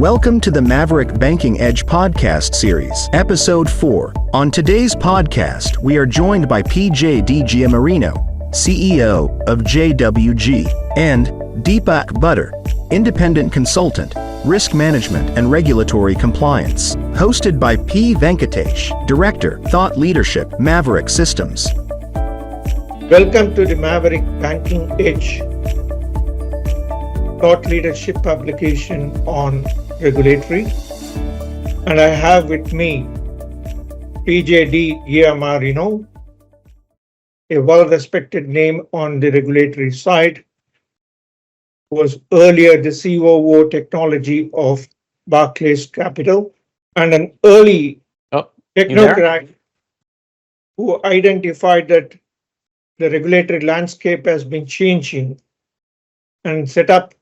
Welcome to the Maveric Banking Edge podcast series, episode 4. On today's podcast, we are joined by PJ Giamarino, CEO of JWG, and Deepak Butter, independent consultant, risk management and regulatory compliance, hosted by P. Venkatesh, Director, Thought Leadership, Maveric Systems. Welcome to the Maverick Banking Edge, thought leadership publication on regulatory. And I have with me PJ Giamarino, a well-respected name on the regulatory side, who was earlier the COO technology of Barclays Capital, and an early technocrat who identified that the regulatory landscape has been changing and set up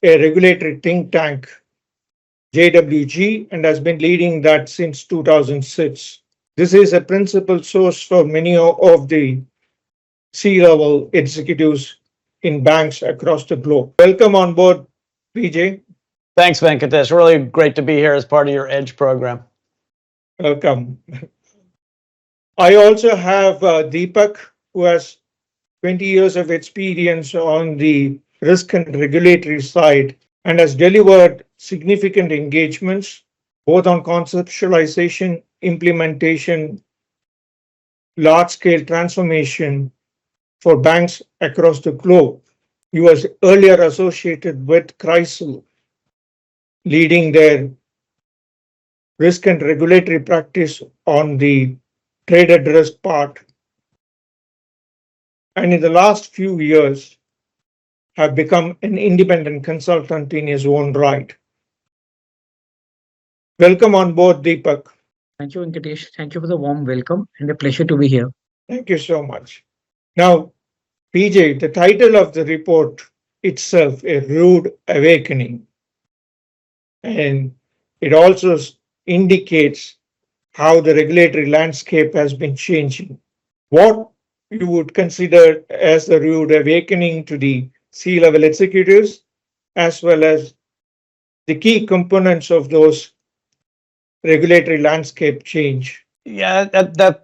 a regulatory think tank, JWG, and has been leading that since 2006. This is a principal source for many of the C-level executives in banks across the globe. Welcome on board, PJ. Thanks, Venkatesh. Really great to be here as part of your Edge program. Welcome. I also have Deepak, who has 20 years of experience on the risk and regulatory side and has delivered significant engagements, both on conceptualization, implementation, large-scale transformation for banks across the globe. He was earlier associated with Chrysler, leading their risk and regulatory practice on the traded risk part. And in the last few years, have become an independent consultant in his own right. Welcome on board, Deepak. Thank you, Venkatesh. Thank you for the warm welcome and a pleasure to be here. Thank you so much. Now, PJ, the title of the report itself, A Rude Awakening, and it also indicates how the regulatory landscape has been changing. What you would consider as the rude awakening to the C-level executives, as well as the key components of those regulatory landscape change? Yeah,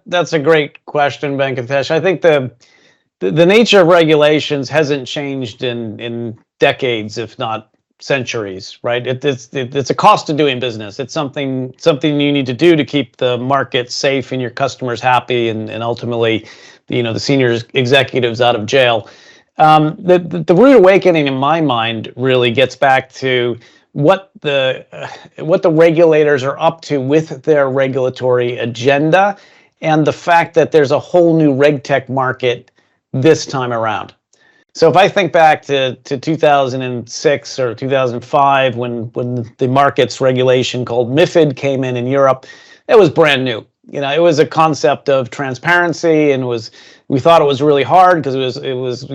that's a great question, Venkatesh. I think the nature of regulations hasn't changed in decades, if not centuries, right? It's a cost of doing business. It's something you need to do to keep the market safe and your customers happy, and ultimately, the senior executives out of jail. The rude awakening, in my mind, really gets back to what the regulators are up to with their regulatory agenda, and the fact that there's a whole new RegTech market this time around. So if I think back to 2006 or 2005, when the markets regulation called MiFID came in Europe, it was brand new. It was a concept of transparency, and we thought it was really hard because it was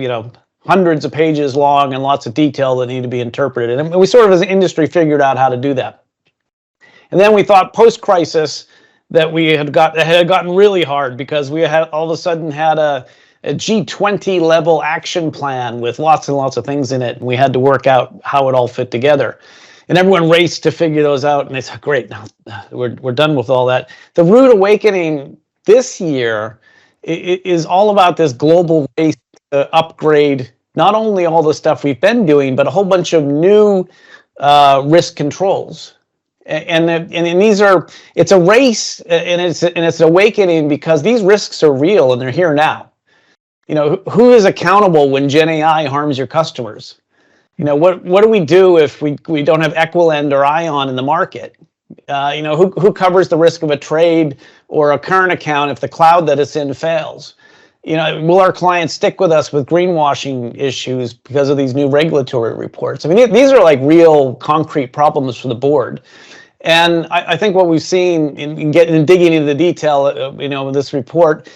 hundreds of pages long and lots of detail that needed to be interpreted. And we sort of as an industry figured out how to do that. And then we thought post-crisis that it had gotten really hard, because we had all of a sudden had a G20 level action plan with lots and lots of things in it, and we had to work out how it all fit together. And everyone raced to figure those out, and they said, great, now we're done with all that. The rude awakening this year is all about this global race to upgrade not only all the stuff we've been doing, but a whole bunch of new risk controls. And it's a race, and it's an awakening, because these risks are real and they're here now. Who is accountable when Gen AI harms your customers? What do we do if we don't have Equilend or Ion in the market? Who covers the risk of a trade or a current account if the cloud that it's in fails? Will our clients stick with us with greenwashing issues because of these new regulatory reports? I mean, these are like real concrete problems for the board. And I think what we've seen in digging into the detail, of this report,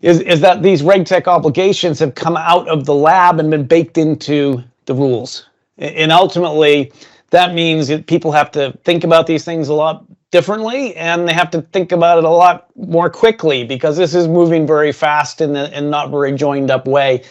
is that these RegTech obligations have come out of the lab and been baked into the rules. And ultimately, that means that people have to think about these things a lot differently, and they have to think about it a lot more quickly, because this is moving very fast in not very joined up way.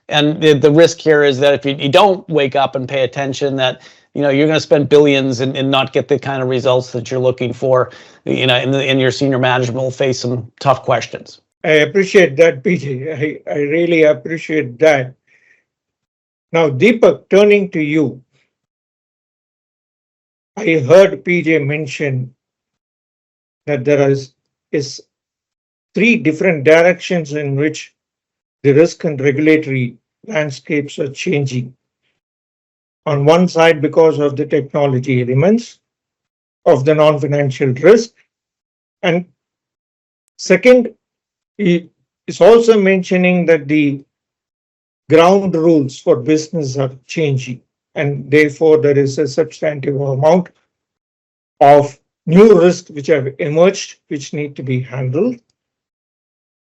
And the risk here is that if you don't wake up and pay attention, that you're going to spend billions and not get the kind of results that you're looking for. And your senior management will face some tough questions. I appreciate that, PJ. I really appreciate that. Now, Deepak, turning to you, I heard PJ mention that there is three different directions in which the risk and regulatory landscapes are changing. On one side, because of the technology elements of the non-financial risk, and second, he is also mentioning that the ground rules for business are changing, and therefore there is a substantive amount of new risks which have emerged, which need to be handled.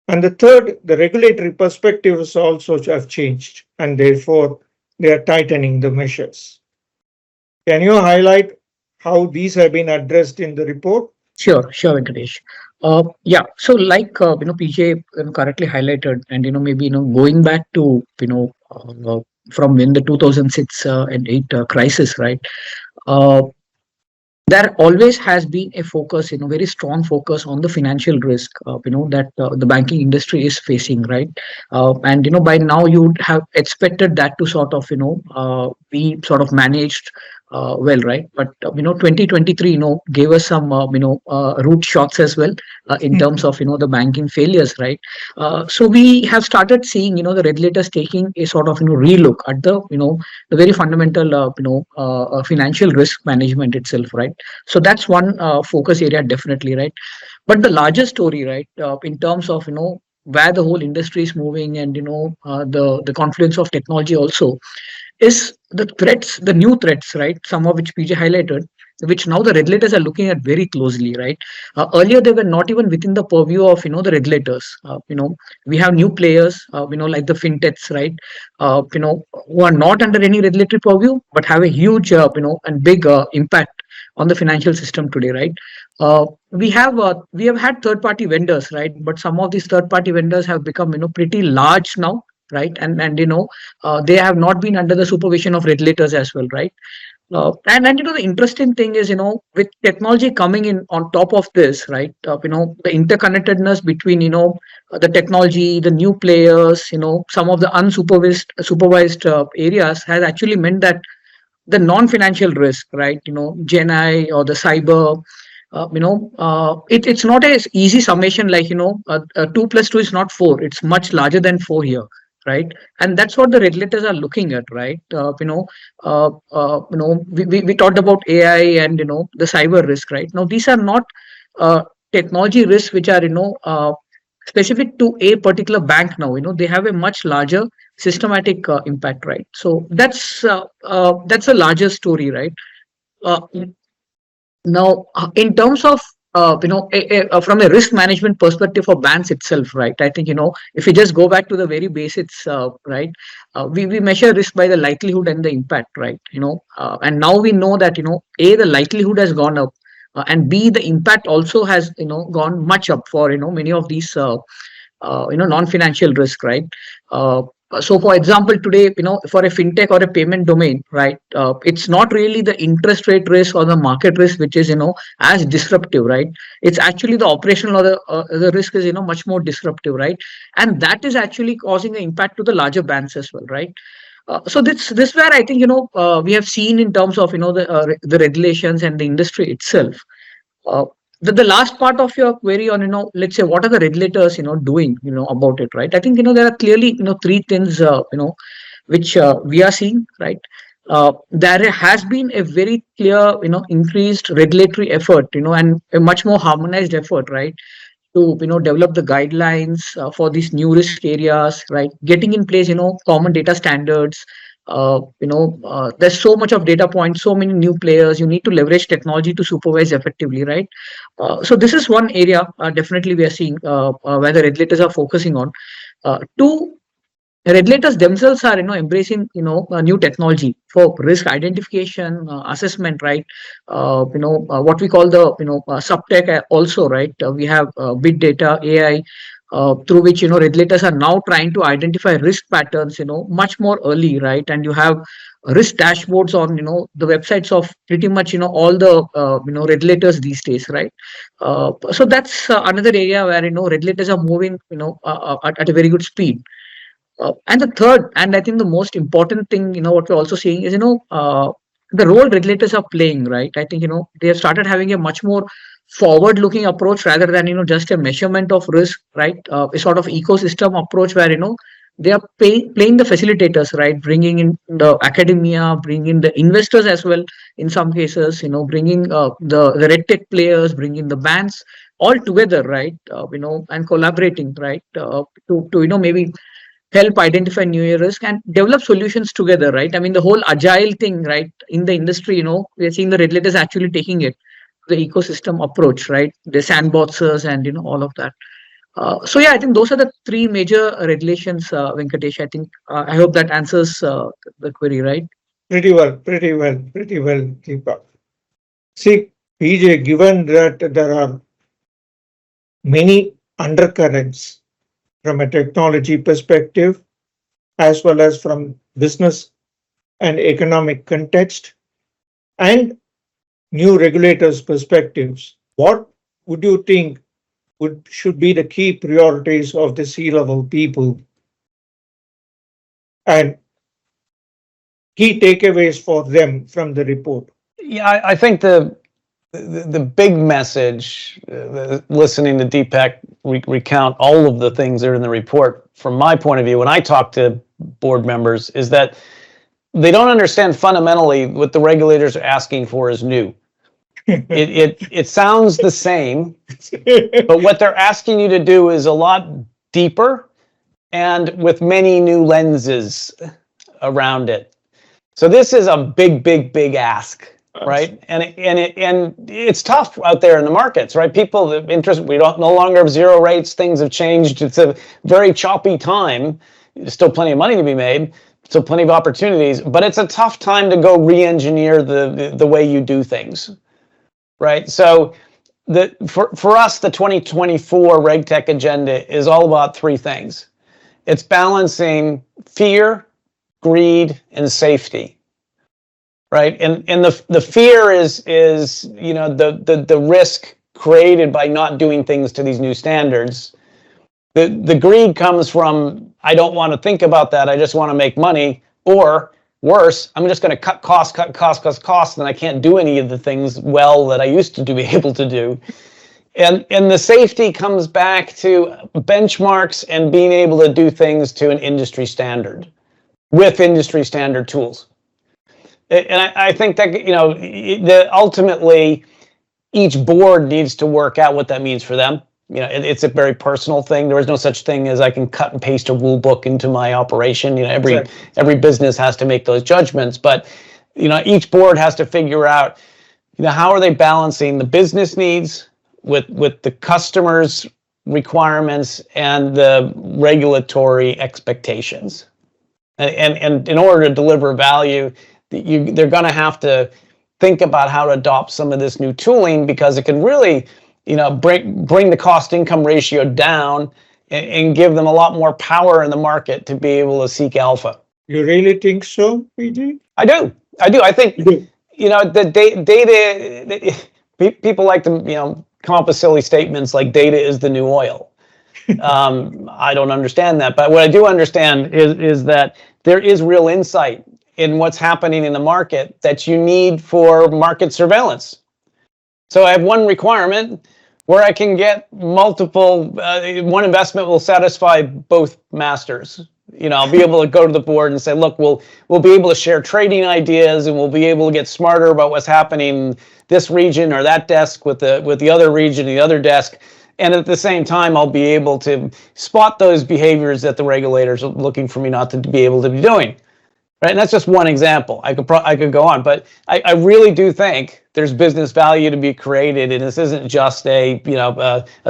And the third, the regulatory perspectives also have changed, and therefore they are tightening the measures. Can you highlight how these have been addressed in the report? Sure, Venkatesh. Yeah, so like PJ correctly highlighted, and maybe going back to from when the 2006 and 8 crisis, right? Uh, there always has been a focus, very strong focus on the financial risk, that the banking industry is facing, right? And by now you would have expected that to sort of be sort of managed well, right? But 2023 gave us some root shots as well in terms of the banking failures, right? So we have started seeing the regulators taking a sort of relook at the very fundamental financial risk management itself, right? So that's one focus area, definitely, right? But the larger story, right, in terms of where the whole industry is moving, and the confluence of technology also, is the threats, the new threats, right? Some of which PJ highlighted, which now the regulators are looking at very closely, right? Earlier they were not even within the purview of the regulators. We have new players, like the Fintechs, right? Who are not under any regulatory purview, but have a huge, and big impact on the financial system today, right? We have had third party vendors, right? But some of these third party vendors have become pretty large now, right? And they have not been under the supervision of regulators as well, right? And the interesting thing is, with technology coming in on top of this, right? The interconnectedness between the technology, the new players, some of the unsupervised supervised areas has actually meant that the non-financial risk, right? Gen I or the cyber, it's not as easy summation like 2 + 2 is not 4. It's much larger than 4 here, right? And that's what the regulators are looking at, right? We talked about AI and the cyber risk, right? Now these are not technology risks which are specific to a particular bank. Now they have a much larger systematic impact, right? So that's a larger story, right? uh, Now, in terms of from a risk management perspective for banks itself, right? I think if we just go back to the very basics, right? We measure risk by the likelihood and the impact, right? And now we know that a, the likelihood has gone up, and b, the impact also has gone much up for many of these non-financial risk, right? So for example, today, for a fintech or a payment domain, right, it's not really the interest rate risk or the market risk which is as disruptive, right? It's actually the operational or the risk is much more disruptive, right? And that is actually causing an impact to the larger banks as well, right? So this where I think we have seen in terms of the regulations and the industry itself. uh, the last part of your query on let's say what are the regulators doing about it, right? I think there are clearly three things which we are seeing, right? There has been a very clear increased regulatory effort, and a much more harmonized effort, right, to develop the guidelines for these new risk areas, right? Getting in place common data standards. There's so much of data points, so many new players. You need to leverage technology to supervise effectively, right? So this is one area definitely we are seeing where the regulators are focusing on. Two, regulators themselves are embracing new technology for risk identification, assessment, right? What we call the subtech also, right? We have big data, AI, through which regulators are now trying to identify risk patterns much more early, right? And you have risk dashboards on the websites of pretty much all the regulators these days, right? So that's another area where regulators are moving at a very good speed. And the third, and I think the most important thing, what we're also seeing is, the role regulators are playing, right? I think, they have started having a much more forward-looking approach rather than, just a measurement of risk, right? A sort of ecosystem approach where, they are playing the facilitators, right? Bringing in the academia, bringing in the investors as well in some cases, bringing the RegTech players, bringing the banks all together, right? And collaborating, right? To maybe help identify new risk and develop solutions together, right? I mean, the whole agile thing, right? In the industry, we are seeing the regulators actually taking it, the ecosystem approach, right? The sandboxes and, all of that. So yeah, I think those are the three major regulations, Venkatesh. I think, I hope that answers the query, right? Pretty well, Deepak. See, PJ, given that there are many undercurrents from a technology perspective, as well as from business and economic context, and new regulators' perspectives, what would you think should be the key priorities of the C-level people and key takeaways for them from the report? Yeah, I think the big message, listening to Deepak recount all of the things that are in the report, from my point of view, when I talk to board members, is that they don't understand fundamentally what the regulators are asking for is new. It sounds the same, but what they're asking you to do is a lot deeper and with many new lenses around it. So this is a big ask. Right, and it's tough out there in the markets, right? People, the interest, we don't no longer have zero rates. Things have changed. It's a very choppy time. There's still plenty of money to be made, still plenty of opportunities, but it's a tough time to go re-engineer the way you do things, right? So for us, the 2024 RegTech agenda is all about three things. It's balancing fear, greed, and safety. Right, and the fear is the risk created by not doing things to these new standards. The greed comes from, I don't want to think about that, I just want to make money, or worse, I'm just going to cut costs, and I can't do any of the things well that I used to be able to do. And the safety comes back to benchmarks and being able to do things to an industry standard with industry standard tools. And I think that ultimately each board needs to work out what that means for them. It's a very personal thing. There is no such thing as I can cut and paste a rule book into my operation. Every business has to make those judgments, but each board has to figure out how are they balancing the business needs with the customers' requirements and the regulatory expectations. And in order to deliver value, they're going to have to think about how to adopt some of this new tooling, because it can really, bring the cost-income ratio down and give them a lot more power in the market to be able to seek alpha. You really think so, PJ? I do. I think, the data, people like to, come up with silly statements like data is the new oil. I don't understand that, but what I do understand is that there is real insight in what's happening in the market that you need for market surveillance. So I have one requirement where I can get multiple, one investment will satisfy both masters. I'll be able to go to the board and say, look, we'll be able to share trading ideas, and we'll be able to get smarter about what's happening in this region or that desk with the other region, the other desk. And at the same time, I'll be able to spot those behaviors that the regulators are looking for me not to be able to be doing. Right, and that's just one example. I could go on, but I really do think there's business value to be created, and this isn't just a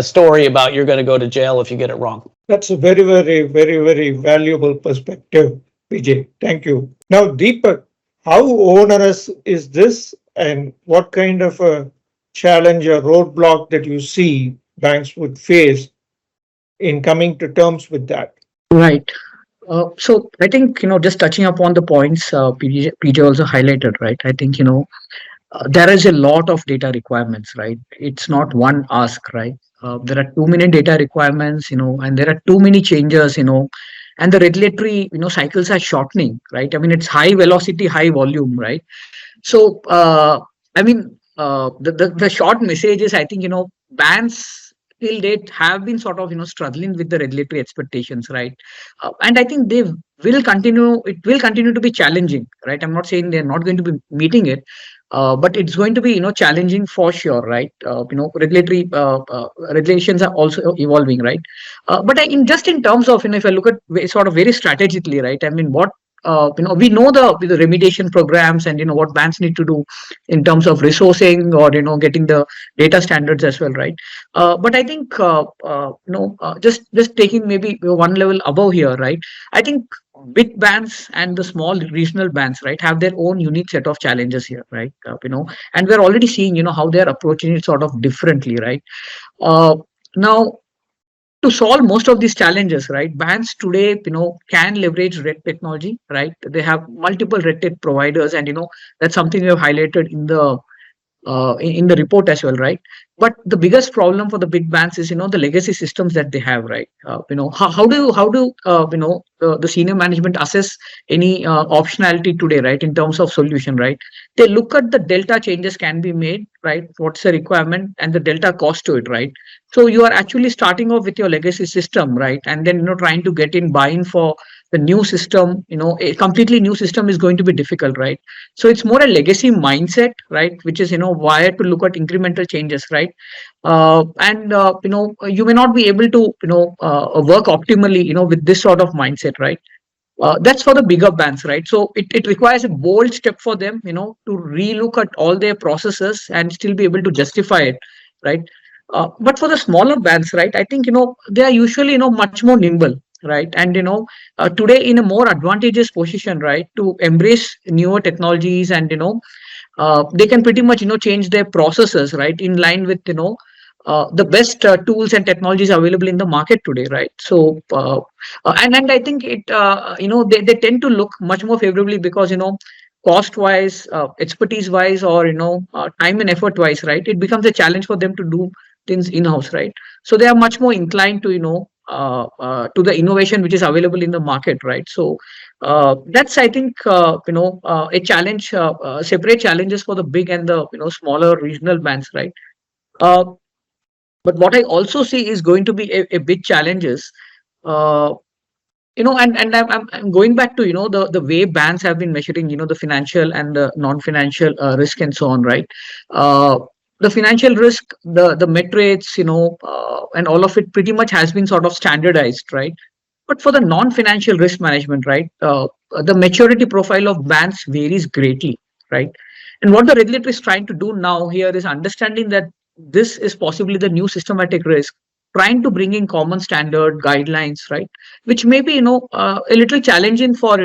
story about you're going to go to jail if you get it wrong. That's a very valuable perspective, PJ. Thank you. Now, Deepak, how onerous is this, and what kind of a challenge or roadblock that you see banks would face in coming to terms with that? Right. So I think, just touching upon the points PJ also highlighted, right? I think, there is a lot of data requirements, right? It's not one ask, right? There are too many data requirements, and there are too many changes, and the regulatory, cycles are shortening, right? I mean, it's high velocity, high volume, right? So, I mean, the short message is, I think, banks till date have been sort of, struggling with the regulatory expectations, right? And I think they will continue, it will continue to be challenging, right? I'm not saying they're not going to be meeting it, but it's going to be, challenging for sure, right? Regulatory regulations are also evolving, right? But just in terms of, if I look at sort of very strategically, right? I mean, what we know the remediation programs and what banks need to do in terms of resourcing or getting the data standards as well, right? But I think just taking maybe one level above here, right? I think big banks and the small regional banks, right, have their own unique set of challenges here, right? And we're already seeing how they're approaching it sort of differently, right? uh, Now, to solve most of these challenges, right, banks today, can leverage red technology, right? They have multiple red tech providers, and that's something we have highlighted in the report as well, right? But the biggest problem for the big banks is the legacy systems that they have, right? How do the senior management assess any optionality today, right, in terms of solution, right? They look at the delta changes can be made, right? What's the requirement and the delta cost to it, right? So you are actually starting off with your legacy system, right, and then trying to get in buy-in for the new system. A completely new system is going to be difficult, right? So it's more a legacy mindset, right, which is wired to look at incremental changes, right? And you may not be able to work optimally with this sort of mindset, right? That's for the bigger banks, right? So it requires a bold step for them, to relook at all their processes and still be able to justify it, right? But for the smaller banks, right, I think they are usually much more nimble, right? And today in a more advantageous position, right, to embrace newer technologies, and they can pretty much change their processes, right, in line with the best tools and technologies available in the market today, right? So and I think they tend to look much more favorably because cost wise, expertise wise, or time and effort wise, right, it becomes a challenge for them to do things in house, right? So they are much more inclined to to the innovation which is available in the market, right? So that's, I think, a challenge, separate challenges for the big and the smaller regional banks, right? uh, but what I also see is going to be a big challenges, uh, and I'm going back to the way banks have been measuring the financial and the non-financial risk and so on, right? uh, the financial risk, the metrics, and all of it pretty much has been sort of standardized, right? But for the non-financial risk management, right, the maturity profile of banks varies greatly, right? And what the regulator is trying to do now here is understanding that this is possibly the new systematic risk, trying to bring in common standard guidelines, right, which may be a little challenging for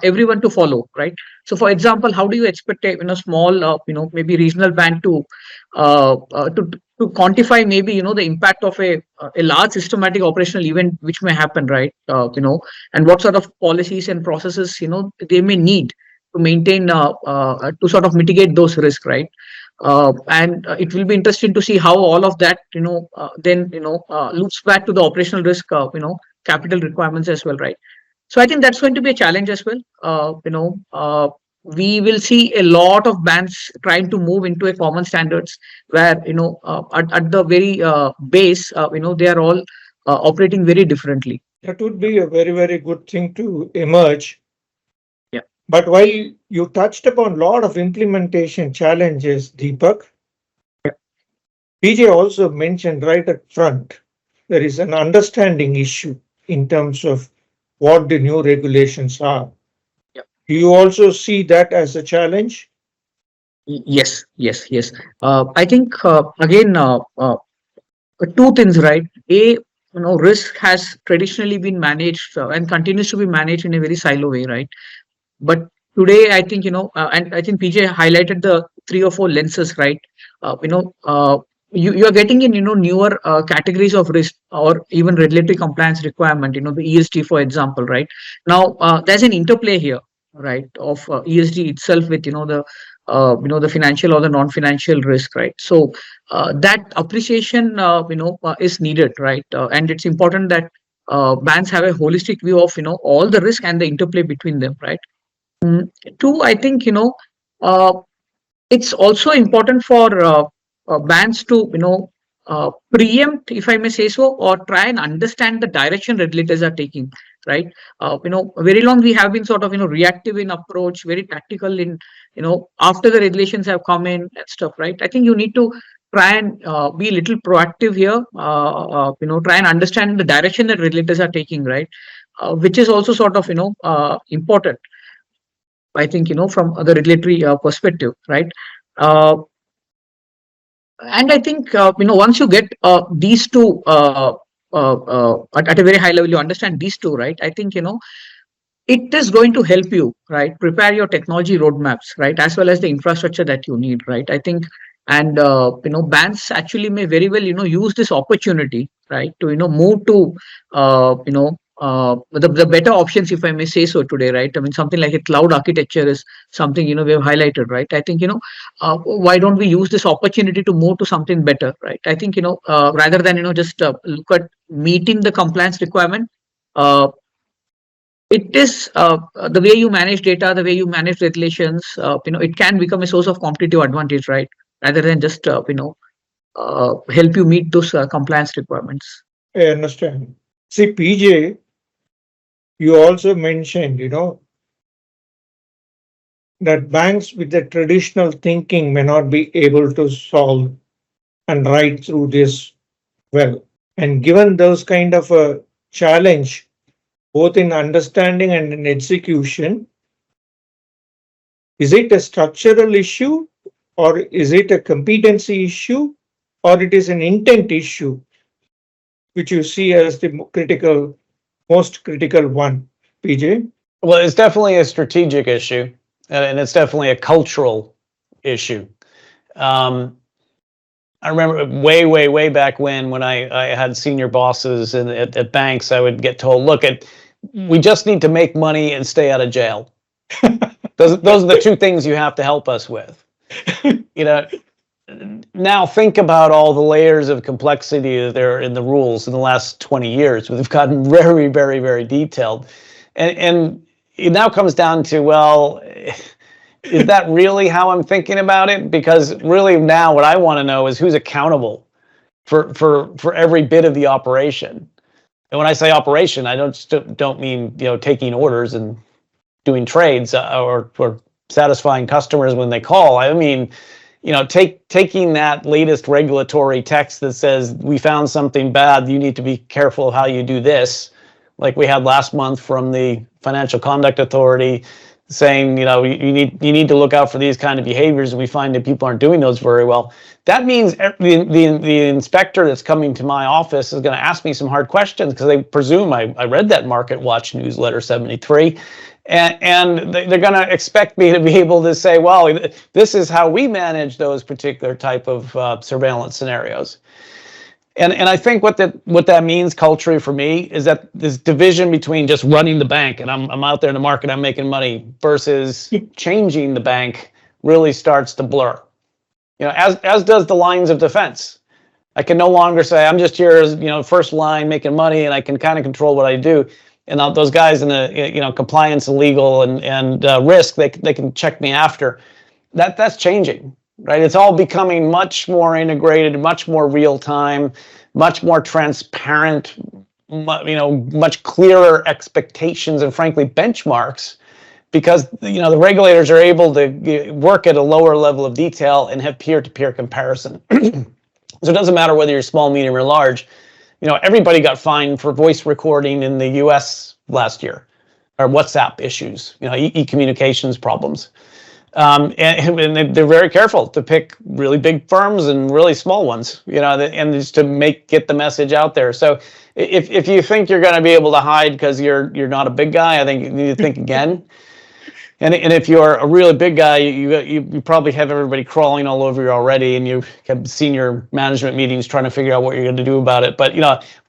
everyone to follow, right? So for example, how do you expect a small maybe regional bank to to quantify maybe the impact of a large systematic operational event which may happen, right? And what sort of policies and processes they may need to maintain to sort of mitigate those risks, right? And it will be interesting to see how all of that then loops back to the operational risk, capital requirements as well, right? So I think that's going to be a challenge as well. We will see a lot of banks trying to move into a common standards where at the very base, they are all operating very differently. That would be a very, very good thing to emerge. Yeah. But while you touched upon a lot of implementation challenges, Deepak, Yeah. PJ also mentioned right up front there is an understanding issue in terms of what the new regulations are. Yeah. Do you also see that as a challenge? Yes, yes, yes. I think again, two things, right? A, risk has traditionally been managed and continues to be managed in a very silo way, right? But today, I think and I think PJ highlighted the three or four lenses, right? you are getting in newer categories of risk or even regulatory compliance requirement, the ESG, for example, right? Now there's an interplay here, right, of ESG itself with the financial or the non-financial risk, right? So that appreciation is needed, right? And it's important that banks have a holistic view of all the risk and the interplay between them, right? Two, I think uh, it's also important for banks to preempt, if I may say so, or try and understand the direction regulators are taking, right? Very long we have been sort of reactive in approach, very tactical in after the regulations have come in and stuff, right? I think you need to try and be a little proactive here, try and understand the direction that regulators are taking, right? Which is also sort of important, I think, from the regulatory perspective, right? Uh, and I think, once you get these two at a very high level, you understand these two, right? I think, it is going to help you, right? Prepare your technology roadmaps, right? As well as the infrastructure that you need, right? I think, and, banks actually may very well, use this opportunity, right? To, move to, the better options, if I may say so today, right? I mean, something like a cloud architecture is something, we have highlighted, right? I think, why don't we use this opportunity to move to something better, right? I think, rather than, just look at meeting the compliance requirement, uh, it is the way you manage data, the way you manage regulations, it can become a source of competitive advantage, right? Rather than just, help you meet those compliance requirements. I understand. See, PJ, you also mentioned, that banks with the traditional thinking may not be able to solve and ride through this well. And given those kind of a challenge, both in understanding and in execution, is it a structural issue or is it a competency issue or it is an intent issue, which you see as the most critical one, PJ? Well, it's definitely a strategic issue, and it's definitely a cultural issue. I remember way back when I had senior bosses at banks, I would get told, look, we just need to make money and stay out of jail. Those are the two things you have to help us with. Now think about all the layers of complexity that are in the rules in the last 20 years. We've gotten very detailed. And it now comes down to, well, is that really how I'm thinking about it? Because really now what I want to know is who's accountable for every bit of the operation. And when I say operation, I don't mean taking orders and doing trades or satisfying customers when they call. I mean, taking that latest regulatory text that says we found something bad, you need to be careful of how you do this, like we had last month from the Financial Conduct Authority saying, you need to look out for these kind of behaviors, and we find that people aren't doing those very well. That means the inspector that's coming to my office is going to ask me some hard questions because they presume I read that Market Watch newsletter 73. And they're going to expect me to be able to say, well, this is how we manage those particular type of surveillance scenarios. And I think what that means culturally for me is that this division between just running the bank and I'm out there in the market, I'm making money, versus changing the bank really starts to blur. As does the lines of defense. I can no longer say I'm just here as first line making money and I can kind of control what I do. And those guys in the compliance and legal and risk, they can check me after. That's changing, right? It's all becoming much more integrated, much more real time, much more transparent, much clearer expectations and frankly benchmarks, because the regulators are able to work at a lower level of detail and have peer-to-peer comparison. So it doesn't matter whether you're small, medium, or large. Everybody got fined for voice recording in the US last year, or WhatsApp issues, e-communications problems. And they're very careful to pick really big firms and really small ones, and just to get the message out there. So if you think you're going to be able to hide because you're not a big guy, I think you need to think again. And if you're a really big guy, you probably have everybody crawling all over you already, and you have senior management meetings trying to figure out what you're going to do about it. But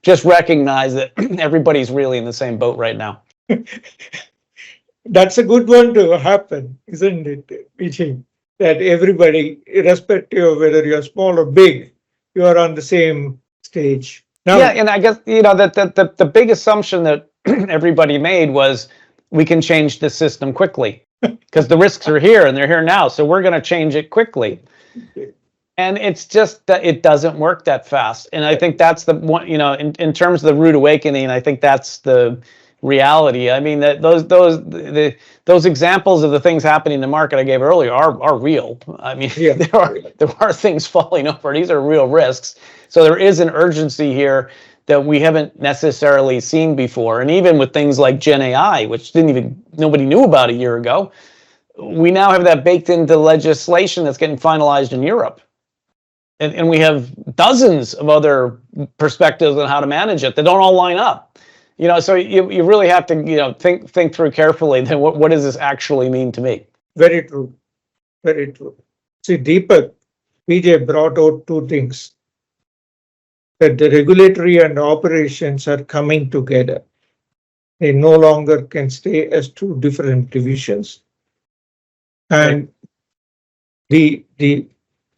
just recognize that everybody's really in the same boat right now. That's a good one to happen, isn't it, PJ? That everybody, irrespective of whether you're small or big, you are on the same stage. Now, yeah, and I guess that the big assumption that everybody made was we can change the system quickly because the risks are here and they're here now, so we're going to change it quickly. And it's just that it doesn't work that fast. And I think that's the one, in terms of the rude awakening, I think that's the reality. I mean, that those examples of the things happening in the market I gave earlier are real. I mean, Yeah. there are things falling over. These are real risks. So there is an urgency here that we haven't necessarily seen before. And even with things like Gen AI, which nobody knew about a year ago, we now have that baked into legislation that's getting finalized in Europe. And we have dozens of other perspectives on how to manage it that don't all line up. So you really have to think through carefully. Then what does this actually mean to me? Very true. Very true. See, Deepak, PJ brought out two things. That the regulatory and operations are coming together. They no longer can stay as two different divisions. And the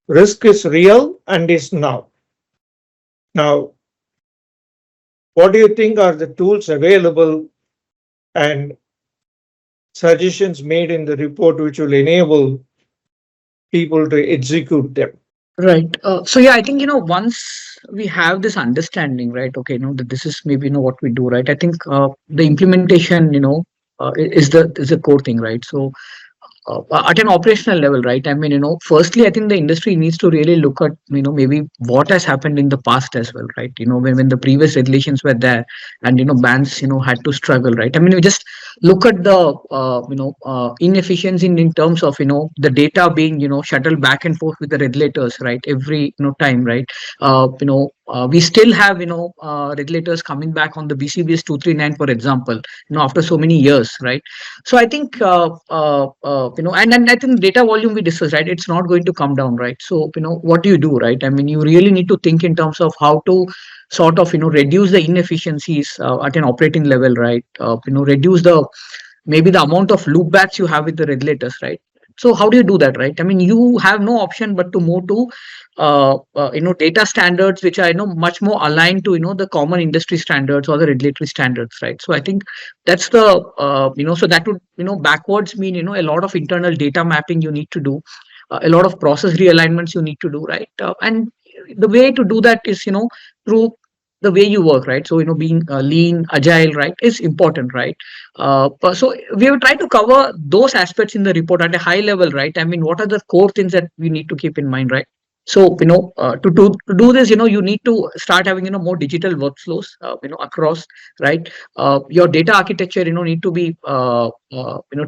risk is real and is now. Now, what do you think are the tools available and suggestions made in the report which will enable people to execute them? Right. So yeah, I think once we have this understanding, right? Okay, that this is maybe what we do, right? I think the implementation, is the core thing, right? So at an operational level, right? I mean, firstly, I think the industry needs to really look at, maybe what has happened in the past as well, right? When the previous regulations were there and, banks, had to struggle, right? I mean, we just look at the, inefficiency in terms of, the data being, shuttled back and forth with the regulators, right? Every, time, right? We still have, regulators coming back on the BCBS 239, for example, after so many years, right? So I think, and I think data volume we discussed, right? It's not going to come down, right? So, what do you do, right? I mean, you really need to think in terms of how to sort of, reduce the inefficiencies at an operating level, right? Reduce maybe the amount of loopbacks you have with the regulators, right? So how do you do that, right? I mean, you have no option but to move to, data standards, which are, much more aligned to, the common industry standards or the regulatory standards, right? So I think that's the, so that would, backwards mean, a lot of internal data mapping you need to do, a lot of process realignments you need to do, right? And the way to do that is, through the way you work, right? So, being lean, agile, right, is important, right? So we have tried to cover those aspects in the report at a high level, right? I mean, what are the core things that we need to keep in mind, right? So, to do this, you need to start having, more digital workflows, across, right? Your data architecture, need to be,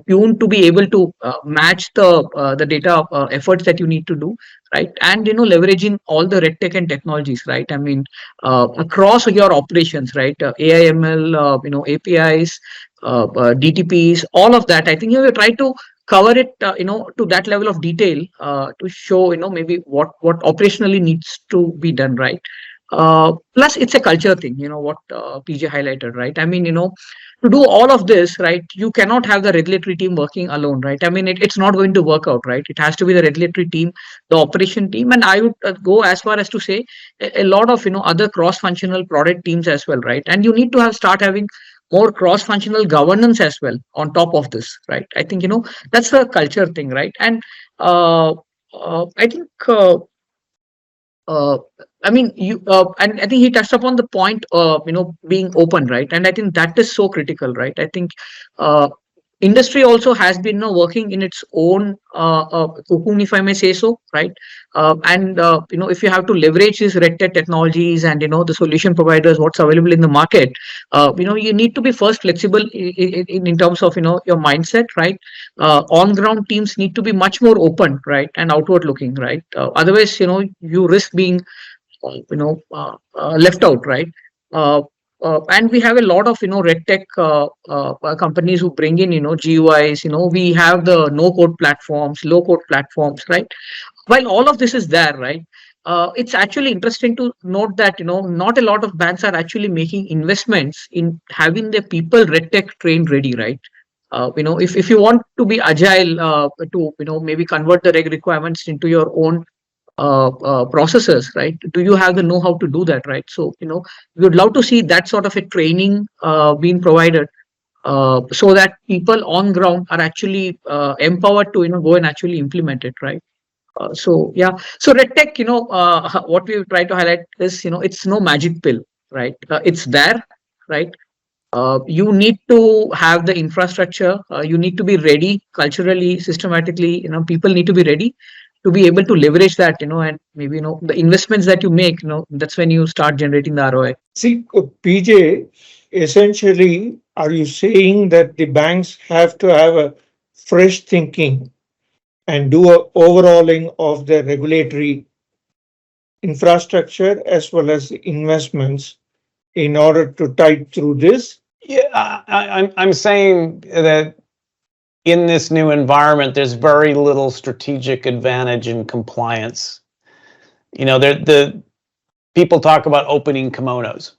tuned to be able to match the data efforts that you need to do, right? And, leveraging all the RegTech and technologies, right? I mean, across your operations, right? AI, ML, APIs, DTPs, all of that. I think we try to cover it, to that level of detail to show, maybe what operationally needs to be done, right? Plus, it's a culture thing, what PJ highlighted, right? I mean, to do all of this, right, you cannot have the regulatory team working alone, right? I mean, it's not going to work out, right? It has to be the regulatory team, the operation team, and I would go as far as to say a lot of, other cross-functional product teams as well, right? And you need to start having more cross-functional governance as well on top of this, right? I think, that's the culture thing, right? And I think, I mean, and I think he touched upon the point, being open, right? And I think that is so critical, right? I think industry also has been working in its own cocoon, if I may say so, right? And if you have to leverage these RegTech technologies and the solution providers, what's available in the market, you need to be first flexible in terms of your mindset, right? On ground teams need to be much more open, right, and outward looking, right? Otherwise, you risk being left out, right? and we have a lot of RegTech companies who bring in GUIs. We have the no code platforms, low code platforms, right? While all of this is there, right? It's actually interesting to note that not a lot of banks are actually making investments in having their people RegTech trained ready, right? If you want to be agile, to maybe convert the reg requirements into your own processes, right? Do you have the know-how to do that, right? So we would love to see that sort of a training being provided, so that people on ground are actually empowered to go and actually implement it, right? So yeah, so RegTech, what we try to highlight is it's no magic pill, right? It's there, right? You need to have the infrastructure. You need to be ready culturally, systematically. People need to be ready to be able to leverage that. And maybe the investments that you make. That's when you start generating the ROI. See, PJ, essentially, are you saying that the banks have to have a fresh thinking and do a overhauling of their regulatory infrastructure as well as investments in order to tide through this? Yeah, I'm saying that in this new environment, there's very little strategic advantage in compliance. The people talk about opening kimonos.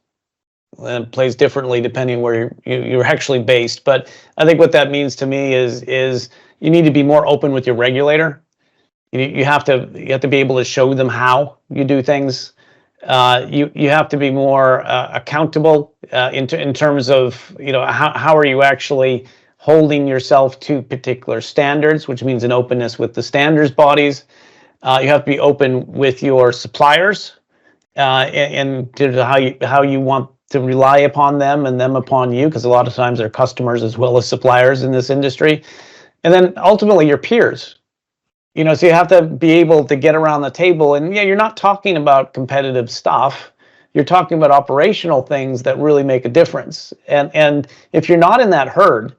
And it plays differently depending where you're actually based. But I think what that means to me is you need to be more open with your regulator. You have to be able to show them how you do things. You have to be more accountable in terms of how are you actually holding yourself to particular standards, which means an openness with the standards bodies. You have to be open with your suppliers, and how you want to rely upon them and them upon you, because a lot of times they're customers as well as suppliers in this industry. And then ultimately your peers. So you have to be able to get around the table, and you're not talking about competitive stuff. You're talking about operational things that really make a difference. And if you're not in that herd,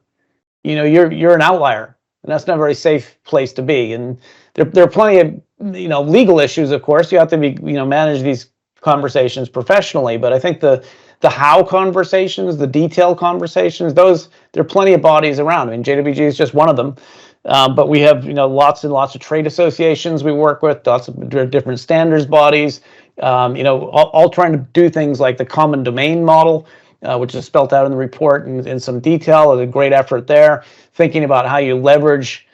you're an outlier, and that's not a very safe place to be. And there are plenty of legal issues, of course. You have to be manage these conversations professionally, but I think the how conversations, the detail conversations, there are plenty of bodies around. I mean, JWG is just one of them. But we have lots and lots of trade associations we work with, lots of different standards bodies, all trying to do things like the common domain model, which is spelled out in the report in some detail. There's a great effort there, thinking about how you leverage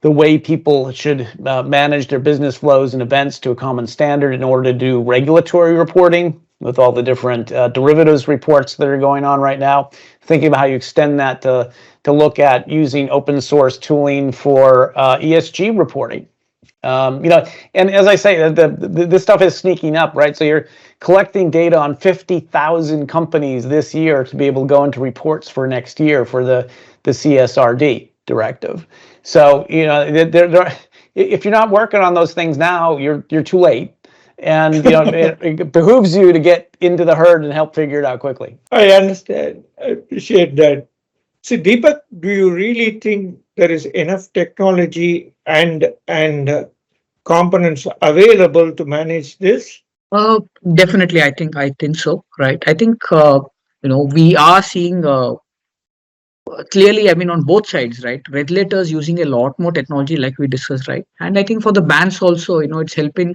the way people should manage their business flows and events to a common standard in order to do regulatory reporting with all the different derivatives reports that are going on right now. Thinking about how you extend that to look at using open source tooling for ESG reporting. And as I say, this stuff is sneaking up, right? So you're collecting data on 50,000 companies this year to be able to go into reports for next year for the CSRD directive. So if you're not working on those things now, you're too late. And it behooves you to get into the herd and help figure it out quickly. I understand. I appreciate that. See, Deepak, do you really think there is enough technology and components available to manage this? Definitely, I think so, right? I think we are seeing clearly, I mean, on both sides, right? Regulators using a lot more technology, like we discussed, right? And I think for the banks also, it's helping.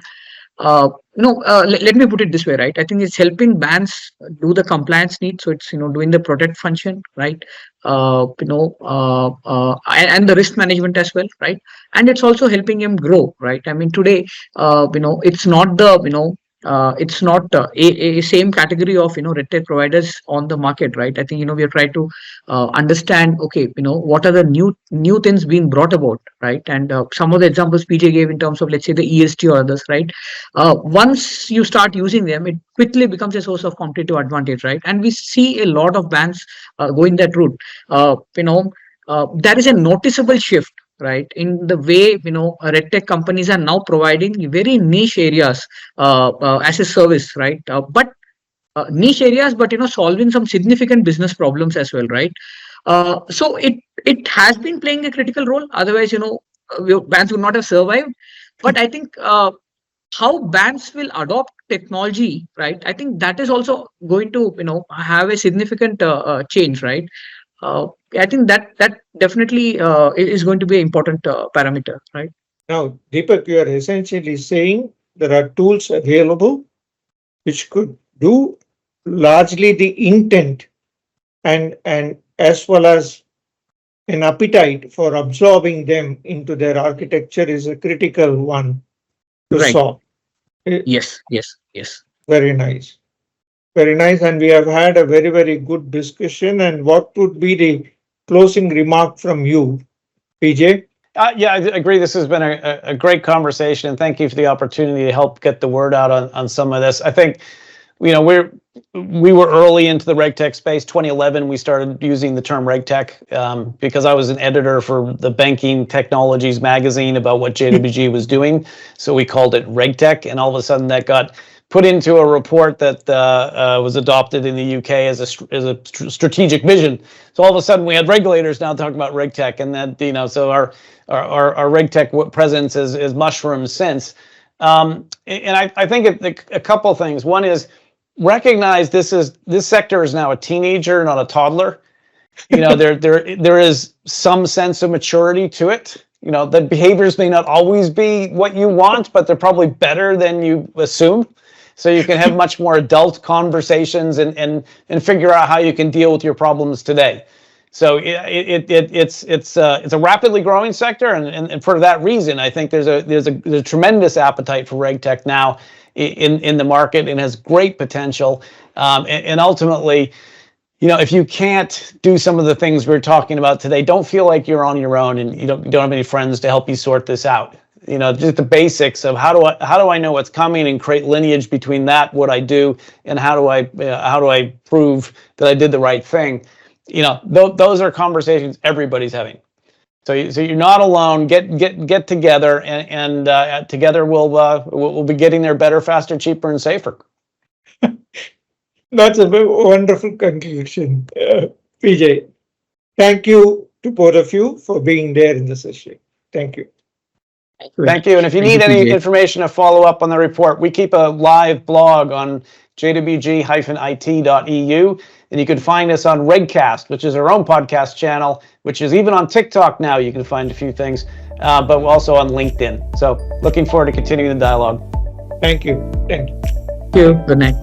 Let me put it this way, right? I think it's helping banks do the compliance needs, so it's doing the protect function, right? And the risk management as well, right? And it's also helping them grow, right? I mean, today, it's not the it's not a same category of RegTech providers on the market, right? I think we are trying to understand, okay, what are the new things being brought about, right? And some of the examples PJ gave in terms of, let's say, the ESG or others, right? Once you start using them, it quickly becomes a source of competitive advantage, right? And we see a lot of banks going that route. There is a noticeable shift, right, in the way RegTech companies are now providing very niche areas as a service, right? But niche areas, but solving some significant business problems as well, right? So it has been playing a critical role. Otherwise, banks would not have survived. But I think how banks will adopt technology, right? I think that is also going to have a significant change, right? I think that definitely is going to be an important parameter, right? Now, Deepak, you are essentially saying there are tools available which could do largely the intent and as well as an appetite for absorbing them into their architecture is a critical one to Right. solve. Eh, Yes. Very nice. Very nice. And we have had a very, very good discussion. And what would be the closing remark from you, PJ? Yeah, I agree. This has been a great conversation, and thank you for the opportunity to help get the word out on some of this. I think, we were early into the RegTech space. 2011, we started using the term RegTech because I was an editor for the Banking Technologies magazine about what JWG was doing. So we called it RegTech, and all of a sudden that got put into a report that was adopted in the UK as a strategic vision. So all of a sudden we had regulators now talking about RegTech, and that so our RegTech presence is mushroomed since. And I think a couple of things. One is recognize this sector is now a teenager, not a toddler. There is some sense of maturity to it. The behaviors may not always be what you want, but they're probably better than you assume. So you can have much more adult conversations and figure out how you can deal with your problems today. So it's a rapidly growing sector, and for that reason, I think there's a tremendous appetite for RegTech now in the market, and has great potential. And ultimately, if you can't do some of the things we're talking about today, don't feel like you're on your own and you don't have any friends to help you sort this out. Just the basics of how do I know what's coming and create lineage between what I do, and how do I prove that I did the right thing. Those are conversations everybody's having. So you're not alone. Get together, and together we'll be getting there better, faster, cheaper, and safer. That's a wonderful conclusion, PJ. Thank you to both of you for being there in the session. Thank you. Thank you. And if you need any information to follow up on the report, we keep a live blog on jwg-it.eu, and you can find us on Regcast, which is our own podcast channel, which is even on TikTok now. You can find a few things, but we're also on LinkedIn. So looking forward to continuing the dialogue. Thank you. Thank you. Good night.